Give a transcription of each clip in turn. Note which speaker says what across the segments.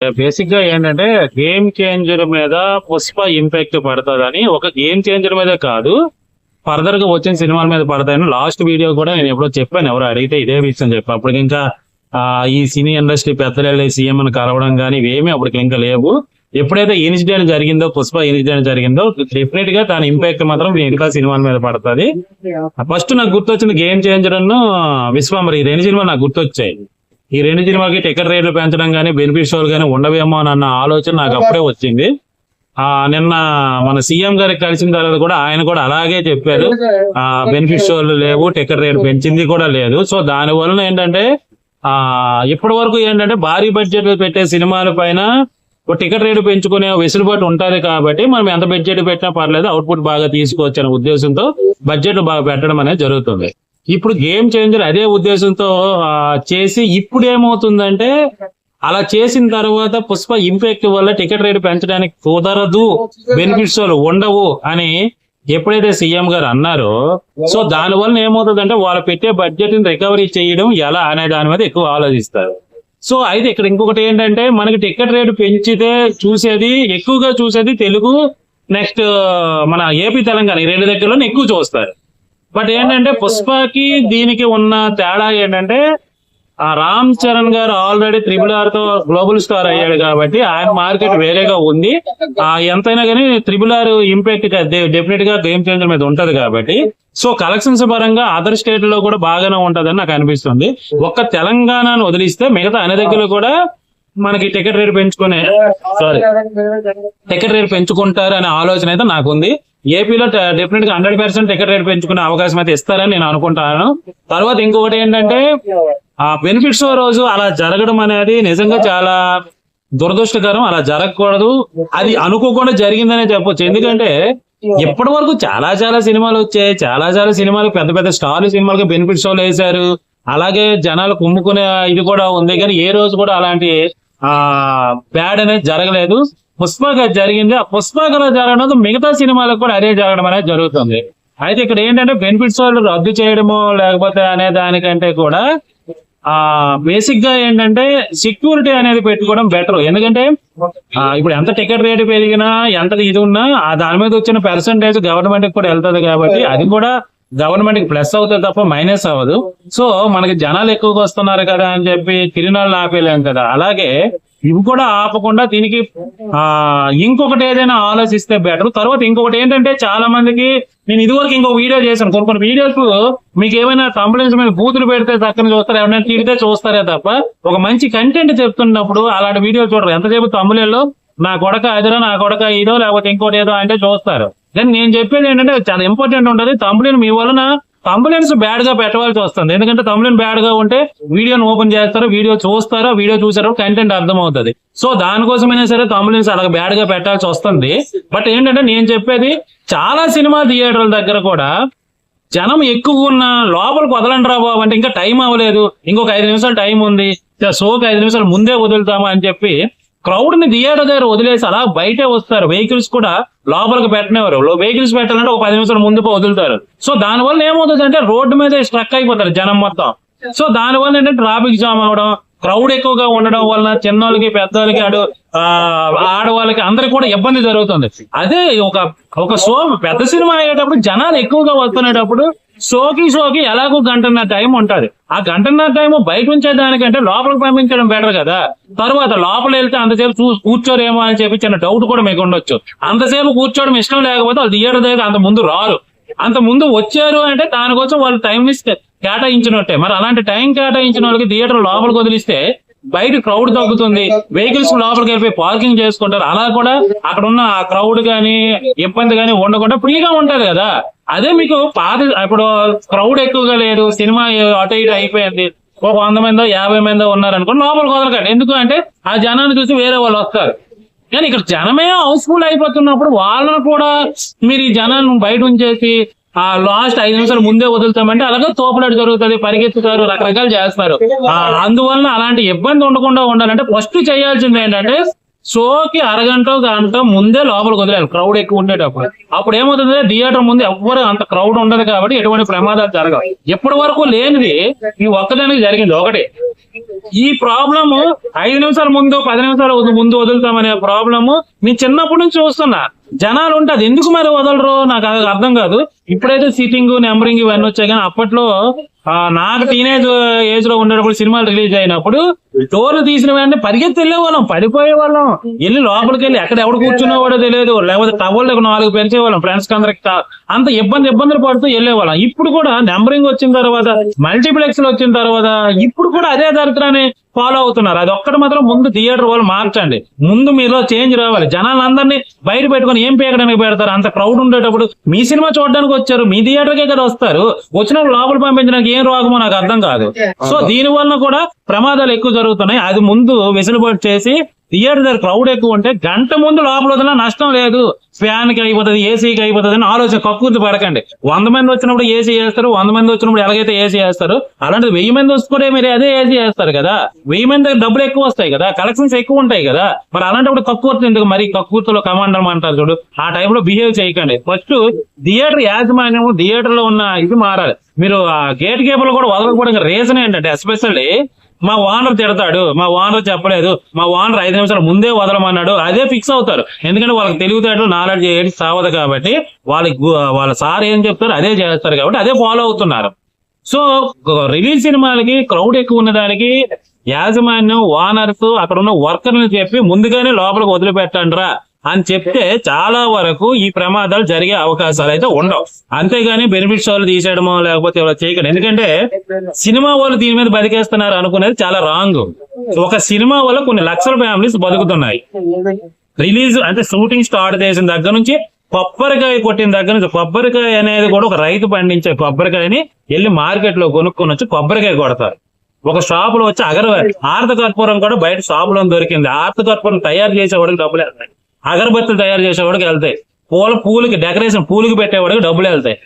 Speaker 1: Basic గా ఏంటంటే game changer మీద పుష్ప ఇంపాక్ట్ పడుతుందని, ఒక గేమ్ చేంజర్ మీద కాదు ఫర్దర్ గా వచ్చిన సినిమాల మీద పడతాయని లాస్ట్ వీడియో కూడా నేను ఎప్పుడో చెప్పాను. ఎవరు అడిగితే ఇదే విషయం చెప్పాను. అప్పటికి ఇంకా ఈ సినీ ఇండస్ట్రీ పెద్దలు సీఎం అని కలవడం కానీ ఇవేమీ అప్పటికి ఇంకా లేవు. ఎప్పుడైతే ఇన్సిడెంట్ జరిగిందో, పుష్ప ఇన్సిడెంట్ జరిగిందో, డెఫినెట్ గా దాని ఇంపాక్ట్ మాత్రం మిగతా సినిమాల మీద పడుతుంది. ఫస్ట్ నాకు గుర్తొచ్చింది గేమ్ చేంజర్ అను విశ్వాంబర్. ఈ రెండు సినిమాలు నాకు గుర్తొచ్చాయి. ఈ రెండు సినిమాకి టికెట్ రేట్లు పెంచడం కానీ బెనిఫిట్ షోలు కానీ ఉండవేమో అన్న ఆలోచన నాకు అప్పుడే వచ్చింది. నిన్న మన సీఎం గారికి కలిసిన తర్వాత కూడా ఆయన కూడా అలాగే చెప్పారు. బెనిఫిట్ షోలు లేవు, టికెట్ రేట్ పెంచింది కూడా లేదు. సో దాని వలన ఏంటంటే ఇప్పటి వరకు ఏంటంటే భారీ బడ్జెట్ పెట్టే సినిమాల పైన టికెట్ రేటు పెంచుకునే వెసులుబాటు ఉంటది కాబట్టి మనం ఎంత బడ్జెట్ పెట్టినా పర్లేదు, అవుట్పుట్ బాగా తీసుకోవచ్చు అనే ఉద్దేశంతో బడ్జెట్ బాగా పెట్టడం అనేది జరుగుతుంది. ఇప్పుడు గేమ్ చేంజర్ అదే ఉద్దేశంతో చేసి ఇప్పుడు ఏమవుతుందంటే, అలా చేసిన తర్వాత పుష్ప ఇంపాక్ట్ వల్ల టికెట్ రేటు పెంచడానికి కుదరదు, బెనిఫిట్స్ ఉండవు అని ఎప్పుడైతే సీఎం గారు అన్నారో, సో దాని వల్ల ఏమవుతుందంటే వాళ్ళు పెట్టే బడ్జెట్ ని రికవరీ చేయడం ఎలా అనే దాని మీద ఎక్కువ ఆలోచిస్తారు. సో అయితే ఇక్కడ ఇంకొకటి ఏంటంటే, మనకి టికెట్ రేటు పెంచితే ఎక్కువగా చూసేది తెలుగు, నెక్స్ట్ మన ఏపీ తెలంగాణ ఈ రెండు దగ్గరలో ఎక్కువ చూస్తారు. బట్ ఏంటంటే పుష్పకి దీనికి ఉన్న తేడా ఏంటంటే, రామ్ చరణ్ గారు ఆల్రెడీ RRR తో గ్లోబల్ స్టార్ అయ్యాడు కాబట్టి ఆయన మార్కెట్ వేరేగా ఉంది. ఎంతైనా కానీ RRR ఇంపాక్ట్ డెఫినెట్ గా గేమ్ చేంజర్ మీద ఉంటది కాబట్టి, సో కలెక్షన్స్ పరంగా అదర్ స్టేట్ లో కూడా బాగానే ఉంటదని నాకు అనిపిస్తుంది. ఒక్క తెలంగాణను వదిలిస్తే మిగతా అన్ని దగ్గరలో కూడా మనకి టికెట్ రేట్ పెంచుకుంటారు అనే ఆలోచన అయితే నాకుంది. ఏపీలో డెఫినెట్ గా 100% టికెట్ రేట్ పెంచుకునే అవకాశం అయితే ఇస్తారని నేను అనుకుంటాను. తర్వాత ఇంకొకటి ఏంటంటే, బెనిఫిట్స్ రోజు అలా జరగడం అనేది నిజంగా చాలా దురదృష్టకరం. అలా జరగకూడదు, అది అనుకోకుండా జరిగిందనే చెప్పొచ్చు. ఎందుకంటే ఇప్పటి వరకు చాలా సినిమాలు వచ్చాయి, చాలా సినిమాలు పెద్ద పెద్ద స్టార్లు సినిమాలకు బెనిఫిట్ షోలు వేశారు, అలాగే జనాలు కుమ్ముకునే ఇది కూడా ఉంది. కానీ ఏ రోజు కూడా అలాంటి బ్యాడ్ అనేది జరగలేదు. పుష్పగా జరిగింది. ఆ పుష్పగా జరగడం మిగతా సినిమాలకు కూడా అదే జరగడం అనేది జరుగుతుంది. అయితే ఇక్కడ ఏంటంటే బెనిఫిట్స్ వాళ్ళు రద్దు చేయడమో లేకపోతే అనే దానికంటే కూడా బేసిక్ గా ఏంటంటే సెక్యూరిటీ అనేది పెట్టుకోవడం బెటర్. ఎందుకంటే ఇప్పుడు ఎంత టికెట్ రేటు పెరిగినా, ఎంత ఇది ఉన్నా దాని మీద వచ్చిన పర్సంటేజ్ గవర్నమెంట్ కూడా వెళ్తుంది కాబట్టి అది కూడా గవర్నమెంట్ కి ప్లస్ అవుతుంది తప్ప మైనస్ అవ్వదు. సో మనకి జనాలు ఎక్కువగా వస్తున్నారు కదా అని చెప్పి తిరునాళ్ళు ఆపేలేం కదా, అలాగే ఇవి కూడా ఆపకుండా దీనికి ఇంకొకటి ఏదైనా ఆలోచిస్తే బెటర్. తర్వాత ఇంకొకటి ఏంటంటే, చాలా మందికి నేను ఇదివరకు ఇంకొక వీడియో చేశాను. కొన్ని వీడియోస్ మీకు ఏమైనా కంప్లైంట్స్ మీద బూతులు పెడితే చక్కని చూస్తారు, ఎవరైనా తిడితే చూస్తారే తప్ప ఒక మంచి కంటెంట్ చెప్తున్నప్పుడు అలాంటి వీడియో చూడరు. ఎంతసేపు తమ్ముళ్ళలో నా కొడక అదిరో, నా కొడక ఇదో, లేకపోతే ఇంకోటి ఏదో అంటే చూస్తారు. కానీ నేను చెప్పేది ఏంటంటే చాలా ఇంపార్టెంట్ ఉంటుంది. తమ్ముళ్ళని మీ వలన తమ్ముళ్ళన్స్ బ్యాడ్ గా పెట్టవలసి వస్తుంది. ఎందుకంటే తమ్ముళ్ళని బ్యాడ్ గా ఉంటే వీడియోని ఓపెన్ చేస్తారు, వీడియో చూస్తారో, వీడియో చూసారో కంటెంట్ అర్థం అవుతుంది. సో దానికోసమైనా సరే తమ్ముళ్ళన్స్ అలా బ్యాడ్ గా పెట్టాల్సి వస్తుంది. బట్ ఏంటంటే నేను చెప్పేది, చాలా సినిమా థియేటర్ల దగ్గర కూడా జనం ఎక్కువ ఉన్న లోపలికి వదలండి రా బాబు అంటే ఇంకా టైం అవ్వలేదు, ఇంకొక 5 నిమిషాలు టైం ఉంది, షోకి 5 నిమిషాలు ముందే వదులుతామా అని చెప్పి క్రౌడ్ ని థియేటర్ దగ్గర వదిలేసి అలా బయటే వస్తారు. వెహికల్స్ కూడా లోపలికి పెట్టినవారు, వెహికల్స్ పెట్టాలంటే ఒక 10 నిమిషాలు ముందు వదులుతారు. సో దానివల్ల ఏమవుతుంది అంటే రోడ్డు మీద స్ట్రక్ అయిపోతారు జనం మొత్తం. సో దానివల్ల ఏంటంటే ట్రాఫిక్ జామ్ అవడం, క్రౌడ్ ఎక్కువగా ఉండడం వలన చిన్నోళ్ళకి పెద్దోళ్ళకి ఆడవాళ్ళకి అందరికి కూడా ఇబ్బంది జరుగుతుంది. అదే ఒక షో పెద్ద సినిమా అయ్యేటప్పుడు జనాలు ఎక్కువగా వస్తున్నప్పుడు షోకి ఎలాగో 1.5 గంట టైం ఉంటది. ఆ 1.5 గంట టైం బయట ఉంచేదానికంటే లోపలికి పంపించడం బెటర్ కదా. తర్వాత లోపల వెళ్తే అంతసేపు కూర్చోరేమో అని చెప్పి చిన్న డౌట్ కూడా మీకు ఉండొచ్చు. అంతసేపు కూర్చోవడం ఇష్టం లేకపోతే వాళ్ళు థియేటర్ దగ్గర అంత ముందు రారు. అంత ముందు వచ్చారు అంటే దానికోసం వాళ్ళు టైం కేటాయించినట్టే. మరి అలాంటి టైం కేటాయించిన వాళ్ళకి థియేటర్ లోపలికి వదిలిస్తే బయట క్రౌడ్ తగ్గుతుంది, వెహికల్స్ లోపలికి వెళ్ళిపోయి పార్కింగ్ చేసుకుంటారు. అలా కూడా అక్కడ ఉన్న ఆ క్రౌడ్ గానీ ఇబ్బంది గానీ ఉండకుండా ఫ్రీగా ఉంటది కదా. అదే మీకు ఇప్పుడు క్రౌడ్ ఎక్కువగా లేదు, సినిమా అటు ఇటు అయిపోయింది, ఒక 100 మందో 50 మందో ఉన్నారనుకోండి, లోపలికి వదలకండి. ఎందుకు అంటే ఆ జనాన్ని చూసి వేరే వాళ్ళు వస్తారు. కానీ ఇక్కడ జనమే హౌస్ఫుల్ అయిపోతున్నప్పుడు వాళ్ళను కూడా మీరు ఈ జనాన్ని బయట ఉంచేసి లాస్ట్ 5 నిమిషాలు ముందే వదులుతామంటే అలాగే తోపులాట జరుగుతుంది, పరిగెత్తుతారు, రకరకాలు చేస్తారు. అందువలన అలాంటి ఇబ్బంది ఉండకుండా ఉండాలంటే ఫస్ట్ చేయాల్సింది ఏంటంటే షోకి అరగంట గంట ముందే లోపలికి వదిలేరు క్రౌడ్ ఎక్కువ ఉండేటప్పుడు. అప్పుడు ఏమవుతుంది, థియేటర్ ముందు ఎవ్వరు అంత క్రౌడ్ ఉండదు కాబట్టి ఎటువంటి ప్రమాదాలు జరగవు. ఎప్పటి వరకు లేనిది ఈ ఒక్కదానికి జరిగింది ఒకటి. ఈ ప్రాబ్లము 5 నిమిషాల ముందు 10 నిమిషాల ముందు వదులుతామనే ప్రాబ్లము నేను చిన్నప్పటి నుంచి చూస్తున్నా. జనాలు ఉంటుంది ఎందుకు మరి వదలరు నాకు అది అర్థం కాదు. ఇప్పుడైతే సిట్టింగ్ నెంబరింగ్ ఇవన్నీ వచ్చాయి, కానీ అప్పట్లో నాకు టీనేజ్ ఏజ్ లో ఉండేటప్పుడు సినిమాలు రిలీజ్ అయినప్పుడు డోర్లు తీసిన వెంటనే పరిగెత్తి వెళ్ళే వాళ్ళం, పడిపోయే వాళ్ళం, వెళ్ళి లోపలికి వెళ్ళి ఎక్కడ ఎవడు కూర్చునేవాడో తెలియదు, లేకపోతే టవల్ 4 పెంచేవాళ్ళం ఫ్రెండ్స్ అందరికి. అంత ఇబ్బందులు పడుతూ వెళ్ళేవాళ్ళం. ఇప్పుడు కూడా నెంబరింగ్ వచ్చిన తర్వాత, మల్టీప్లెక్స్ వచ్చిన తర్వాత ఇప్పుడు కూడా అదే దరిద్రాన్ని ఫాలో అవుతున్నారు. అది ఒక్కటి మాత్రం ముందు థియేటర్ వాళ్ళు మార్చండి. ముందు మీలో చేంజ్ రావాలి. జనాలందరినీ బయట పెట్టుకుని ఏం పీకడానికి పెడతారు? అంత క్రౌడ్ ఉండేటప్పుడు మీ సినిమా చూడడానికి వచ్చారు, మీ థియేటర్కే కదా వస్తారు. వచ్చినప్పుడు లోపల పంపించడానికి ఏం రోగమో నాకు అర్థం కాదు. సో దీని వలన కూడా ప్రమాదాలు ఎక్కువ జరుగుతున్నాయి. అది ముందు వెసులుబాటు చేసి థియేటర్ దగ్గర క్రౌడ్ ఎక్కువ ఉంటే గంట ముందు లోపల వదిలినా నష్టం లేదు. ఫ్యాన్ కి అయిపోతుంది, ఏసీకి అయిపోతుంది అని ఆలోచన కక్కుర్తి పడకండి. 100 మంది వచ్చినప్పుడు ఏసీ వేస్తారు, 100 మంది వచ్చినప్పుడు ఎలాగైతే ఏసీ వేస్తారు, అలాంటిది 1000 మంది వస్తుంటే మీరు అదే ఏసీ వేస్తారు కదా. 1000 మంది డబ్బులు ఎక్కువ వస్తాయి కదా, కలెక్షన్స్ ఎక్కువ ఉంటాయి కదా. మరి అలాంటప్పుడు కక్కుర్తి ఎందుకు? మరి కక్కుర్తిలో కమాండర్ అంటారు చూడు, ఆ టైప్ లో బిహేవ్ చేయకండి. ఫస్ట్ థియేటర్ యాజమాన్యం, థియేటర్ లో ఉన్న ఇది మారాలి. మీరు ఆ గేట్ కీపర్లు కూడా వదలకపోవడానికి రీజన్ ఏంటంటే, ఎస్పెషల్లీ మా ఓనర్ తిడతాడు, మా ఓనర్ చెప్పలేదు, మా ఓనర్ 5 నిమిషాలు ముందే వదలమన్నాడు, అదే ఫిక్స్ అవుతారు. ఎందుకంటే వాళ్ళకి తెలివితేటలు నాలెడ్జ్ ఏది సావదు కాబట్టి వాళ్ళ సార్ ఏం చెప్తారు అదే చేస్తారు కాబట్టి అదే ఫాలో అవుతున్నారు. సో రిలీజ్ సినిమాలకి క్రౌడ్ ఎక్కువ ఉన్నదానికి యాజమాన్యం, ఓనర్స్, అక్కడ ఉన్న వర్కర్ని చెప్పి ముందుగానే లోపలికి వదిలిపెట్టండి రా అని చెప్తే చాలా వరకు ఈ ప్రమాదాలు జరిగే అవకాశాలు అయితే ఉండవు. అంతేగాని బెనిఫిట్స్ వాళ్ళు తీసేయడమో లేకపోతే చేయకండి. ఎందుకంటే సినిమా వాళ్ళు దీని మీద బతికేస్తున్నారు అనుకునేది చాలా రాంగ్. ఒక సినిమా వల్ల కొన్ని లక్షల ఫ్యామిలీస్ బతుకుతున్నాయి. రిలీజ్ అంటే షూటింగ్ స్టార్ట్ చేసిన దగ్గర నుంచి కొబ్బరికాయ కొట్టిన దగ్గర నుంచి, కొబ్బరికాయ అనేది కూడా ఒక రైతు పండించే కొబ్బరికాయని వెళ్ళి మార్కెట్ లో కొనుక్కొని వచ్చి కొబ్బరికాయ కొడతారు. ఒక షాప్ లో వచ్చి ఆర్త కర్పూరం కూడా బయట షాప్ లో దొరికింది. ఆర్త కర్పూరం తయారు చేసేవాడికి డబ్బులు వెళ్తాయి, అగరబత్తులు తయారు చేసేవాడికి వెళ్తాయి, పూలకి డెకరేషన్ పూలకి పెట్టేవాడికి డబ్బులు వెళ్తాయి.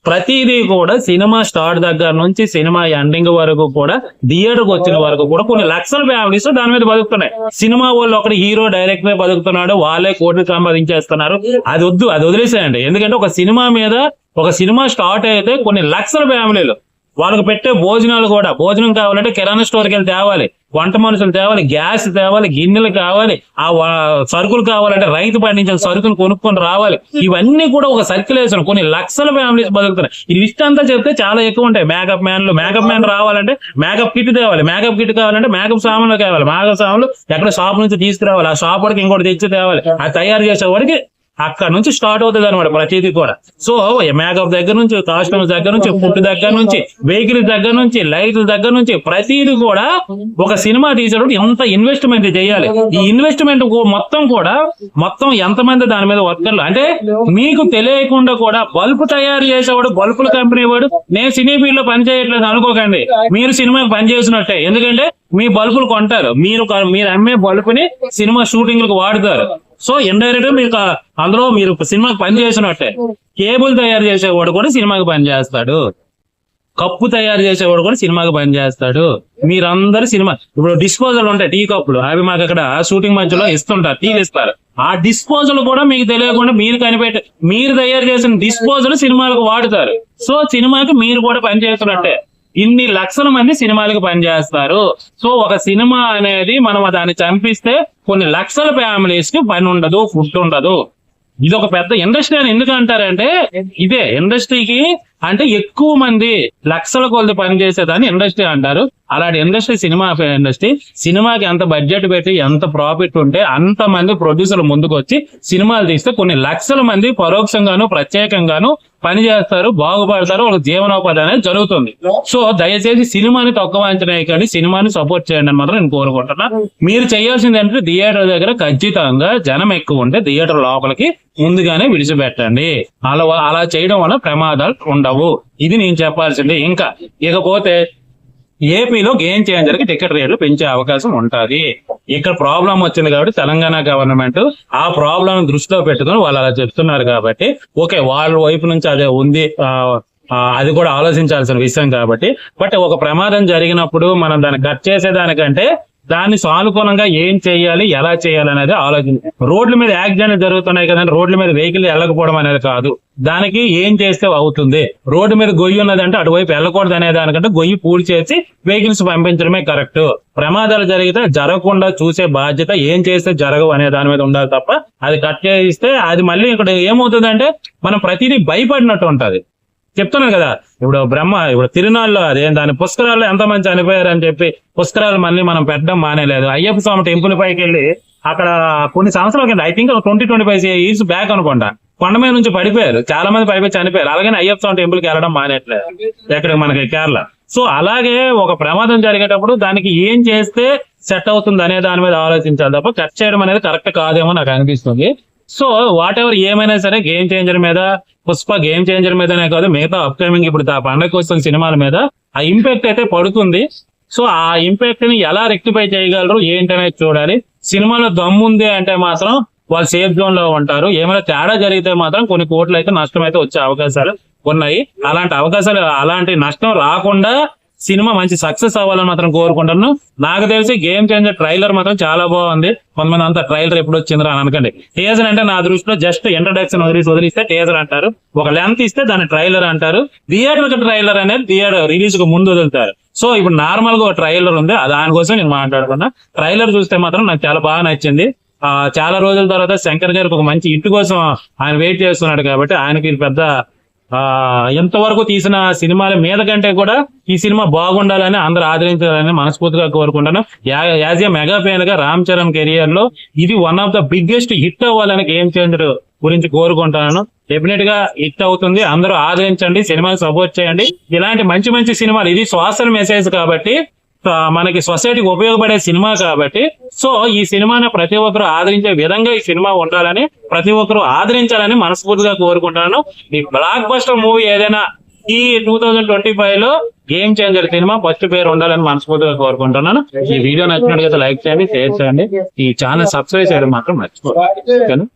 Speaker 1: ప్రతిదీ కూడా సినిమా స్టార్ట్ దగ్గర నుంచి సినిమా ఎండింగ్ వరకు కూడా థియేటర్కి వచ్చిన వరకు కూడా కొన్ని లక్షల ఫ్యామిలీస్ దాని మీద బతుకుతున్నాయి. సినిమా వాళ్ళు ఒకటి హీరో డైరెక్ట్ గా బతుకుతున్నాడు, వాళ్ళే కోట్లు సంపాదించేస్తున్నారు. అది వద్దు, అది వదిలేసేయండి. ఎందుకంటే ఒక సినిమా మీద ఒక సినిమా స్టార్ట్ అయితే కొన్ని లక్షల ఫ్యామిలీలు వాళ్ళకి పెట్టే భోజనాలు కూడా, భోజనం కావాలంటే కిరాణా స్టోర్కి వెళ్ళి తేవాలి, వంట మనుషులు తేవాలి, గ్యాస్ తేవాలి, గిన్నెలు కావాలి, ఆ సరుకులు కావాలంటే రైతు పండించిన సరుకులు కొనుక్కొని రావాలి. ఇవన్నీ కూడా ఒక సర్క్యులేషన్, కొన్ని లక్షల ఫ్యామిలీస్ బతుకుతున్నాయి. ఈ లిస్ట్ అంతా చెప్తే చాలా ఎక్కువ ఉంటాయి. మేకప్ మ్యాన్ రావాలంటే మేకప్ కిట్ తేవాలి, మేకప్ కిట్ కావాలంటే మేకప్ సామాన్లు కావాలి, మేకప్ సామాన్లు ఎక్కడ షాప్ నుంచి తీసుకురావాలి, ఆ షాప్ వాడికి ఇంకోటి తెచ్చి తేవాలి, అది తయారు చేసేవాడికి అక్కడ నుంచి స్టార్ట్ అవుతుంది అనమాట ప్రతిదీ కూడా. సో మేకప్ దగ్గర నుంచి, కాస్ట్యూమ్స్ దగ్గర నుంచి, ఫుడ్ దగ్గర నుంచి, వెహికల్ దగ్గర నుంచి, లైట్ల దగ్గర నుంచి ప్రతిదీ కూడా ఒక సినిమా తీసేటప్పుడు ఎంత ఇన్వెస్ట్మెంట్ చేయాలి. ఈ ఇన్వెస్ట్మెంట్ మొత్తం ఎంతమంది దాని మీద వర్కర్లు అంటే మీకు తెలియకుండా కూడా బల్బు తయారు చేసేవాడు, బల్బుల కంపెనీ వాడు నేను సినీ ఫీల్డ్ లో పని చేయట్లేదు అనుకోకండి, మీరు సినిమాకి పని చేసినట్టే. ఎందుకంటే మీ బల్బులు కొంటారు, మీరు అమ్మే బల్బుని సినిమా షూటింగ్లకు వాడుతారు. సో ఇండైరెక్ట్ గా మీకు అందులో మీరు సినిమాకి పని చేసినట్టే. కేబుల్ తయారు చేసేవాడు కూడా సినిమాకి పని చేస్తాడు, కప్పు తయారు చేసేవాడు కూడా సినిమాకి పని చేస్తాడు. మీరందరూ సినిమా ఇప్పుడు డిస్పోజల్ ఉంటాయి, టీ కప్పులు, అవి మాకు అక్కడ షూటింగ్ మధ్యలో ఇస్తుంటారు, టీలు ఇస్తారు. ఆ డిస్పోజల్ కూడా మీకు తెలియకుండా మీరు తయారు చేసిన డిస్పోజల్ సినిమాలకు వాడుతారు. సో సినిమాకి మీరు కూడా పని చేస్తున్నట్టే. ఇన్ని లక్షల మంది సినిమాలకు పనిచేస్తారు. సో ఒక సినిమా అనేది మనం దాన్ని చంపిస్తే కొన్ని లక్షల ఫ్యామిలీస్ కి పని ఉండదు, ఫుడ్ ఉండదు. ఇది ఒక పెద్ద ఇండస్ట్రీ అని ఎందుకు అంటారంటే ఇదే ఇండస్ట్రీకి అంటే ఎక్కువ మంది లక్షల కొలది పనిచేసేదాన్ని ఇండస్ట్రీ అంటారు. అలాంటి ఇండస్ట్రీ సినిమా ఇండస్ట్రీ. సినిమాకి ఎంత బడ్జెట్ పెట్టి ఎంత ప్రాఫిట్ ఉంటే అంత మంది ప్రొడ్యూసర్లు ముందుకు వచ్చి సినిమాలు తీస్తే కొన్ని లక్షల మంది పరోక్షంగాను ప్రత్యేకంగాను పని చేస్తారు, బాగుపడతారు, వాళ్ళ జీవనోపాధి అనేది జరుగుతుంది. సో దయచేసి సినిమాని తక్కువ అంచనా కానీ సినిమాని సపోర్ట్ చేయండి అని మాత్రం నేను కోరుకుంటున్నా. మీరు చేయాల్సింది ఏంటంటే థియేటర్ దగ్గర ఖచ్చితంగా జనం ఎక్కువ ఉంటే థియేటర్ లోపలికి ముందుగానే విడిచిపెట్టండి. అలా చేయడం వల్ల ప్రమాదాలు ఉండవు. ఇది నేను చెప్పాల్సింది. ఇకపోతే ఏపీలో గేమ్ చేంజర్ కి టికెట్ రేట్లు పెంచే అవకాశం ఉంటది. ఇక్కడ ప్రాబ్లం వచ్చింది కాబట్టి తెలంగాణ గవర్నమెంట్ ఆ ప్రాబ్లం దృష్టిలో పెట్టుకుని వాళ్ళు అలా చెప్తున్నారు కాబట్టి ఓకే, వాళ్ళ వైపు నుంచి అదే ఉంది, అది కూడా ఆలోచించాల్సిన విషయం కాబట్టి. బట్ ఒక ప్రమాదం జరిగినప్పుడు మనం దాన్ని కట్ చేసేదానికంటే దాన్ని సానుకూలంగా ఏం చేయాలి, ఎలా చేయాలి అనేది ఆలోచించి, రోడ్ల మీద యాక్సిడెంట్ జరుగుతున్నాయి కదండి, రోడ్ల మీద వెహికల్ వెళ్ళకపోవడం అనేది కాదు, దానికి ఏం చేస్తే అవుతుంది, రోడ్డు మీద గొయ్యి ఉన్నదంటే అటువైపు వెళ్ళకూడదు అనే దానికంటే గొయ్యి పూడి చేసి వెహికల్స్ పంపించడమే కరెక్ట్. ప్రమాదాలు జరిగితే జరగకుండా చూసే బాధ్యత ఏం చేస్తే జరగవు అనే దాని మీద ఉండాలి తప్ప అది కట్ చేస్తే అది మళ్ళీ ఇక్కడ ఏమవుతుందంటే మనం ప్రతిదీ భయపడినట్టు ఉంటది. చెప్తున్నాను కదా, ఇప్పుడు తిరునాళ్ళలో దాని పుష్కరాల్లో ఎంతమంది చనిపోయారు అని చెప్పి పుష్కరాలు మళ్ళీ మనం పెట్టడం మానేలేదు. అయ్యప్ప స్వామి టెంపుల్ పైకి వెళ్ళి అక్కడ కొన్ని సంవత్సరాల కింద, ఐ థింక్ 20-25 years బ్యాక్ అనుకుంటా, కొండ మీద నుంచి పడిపోయారు, చాలా మంది పడిపోయి చనిపోయారు. అలాగే అయ్యప్ప స్వామి టెంపుల్ కి వెళ్ళడం మానేట్లేదు ఎక్కడ మనకి కేరళ. సో అలాగే ఒక ప్రమాదం జరిగేటప్పుడు దానికి ఏం చేస్తే సెట్ అవుతుంది అనే దాని మీద ఆలోచించాలి తప్ప కట్ చేయడం అనేది కరెక్ట్ కాదేమో నాకు అనిపిస్తుంది. సో వాట్ ఎవర్ ఏమైనా సరే గేమ్ చేంజర్ మీద, పుష్ప గేమ్ చేంజర్ మీదనే కాదు, మిగతా అప్కమింగ్ ఇప్పుడు పండగకి వస్తున్న సినిమాల మీద ఆ ఇంపాక్ట్ అయితే పడుతుంది. సో ఆ ఇంపాక్ట్ ని ఎలా రెక్టిఫై చేయగలరు ఏంటనేది చూడాలి. సినిమాలో దమ్ముంది అంటే మాత్రం వాళ్ళు సేఫ్ జోన్ లో ఉంటారు. ఏమైనా తేడా జరిగితే మాత్రం కొన్ని కోట్లు అయితే నష్టం అయితే వచ్చే అవకాశాలు ఉన్నాయి. అలాంటి నష్టం రాకుండా సినిమా మంచి సక్సెస్ అవ్వాలని మాత్రం కోరుకుంటాను. నాకు తెలిసి గేమ్ చేంజర్ ట్రైలర్ మాత్రం చాలా బాగుంది. కొంతమంది అంతా ట్రైలర్ ఎప్పుడు వచ్చిందిరా అని అనకండి. టీజర్ అంటే నా దృష్టిలో జస్ట్ ఇంట్రడక్షన్ వదిలిస్తే టీజర్ అంటారు, ఒక లెంత్ ఇస్తే దాన్ని ట్రైలర్ అంటారు. థియేటర్ ట్రైలర్ అనేది థియేటర్ రిలీజ్ కు ముందు వదులుతారు. సో ఇప్పుడు నార్మల్ గా ఒక ట్రైలర్ ఉంది, దానికోసం నేను మాట్లాడుకున్నా. ట్రైలర్ చూస్తే మాత్రం నాకు చాలా బాగా నచ్చింది. చాలా రోజుల తర్వాత శంకర్ గారికి ఒక మంచి హిట్ కోసం ఆయన వెయిట్ చేస్తున్నాడు కాబట్టి ఆయనకి పెద్ద ఎంతవరకు తీసిన సినిమాల మీద కంటే కూడా ఈ సినిమా బాగుండాలని అందరూ ఆదరించాలని మనస్ఫూర్తిగా కోరుకుంటాను. యాజ్ ఏ మెగా ఫ్యాన్ గా రామ్ చరణ్ కెరియర్ లో ఇది one of the biggest hit అవ్వాలని గేమ్ చేంజర్ గురించి కోరుకుంటాను. డెఫినెట్ గా హిట్ అవుతుంది. అందరూ ఆదరించండి, సినిమాకి సపోర్ట్ చేయండి. ఇలాంటి మంచి మంచి సినిమాలు, ఇది సోషల్ మెసేజ్ కాబట్టి, మనకి సొసైటీకి ఉపయోగపడే సినిమా కాబట్టి, సో ఈ సినిమాని ప్రతి ఒక్కరు ఆదరించే విధంగా ఈ సినిమా ఉండాలని, ప్రతి ఒక్కరు ఆదరించాలని మనస్ఫూర్తిగా కోరుకుంటున్నాను. ఈ బ్లాక్ బస్టర్ మూవీ ఏదైనా ఈ 2025 లో గేమ్ చేంజర్ సినిమా ఫస్ట్ పేరు ఉండాలని మనస్ఫూర్తిగా కోరుకుంటున్నాను. ఈ వీడియో నచ్చినట్లయితే లైక్ చేయండి, షేర్ చేయండి, ఈ ఛానల్ సబ్స్క్రైబ్ చేయడం మాత్రం మర్చిపోండి.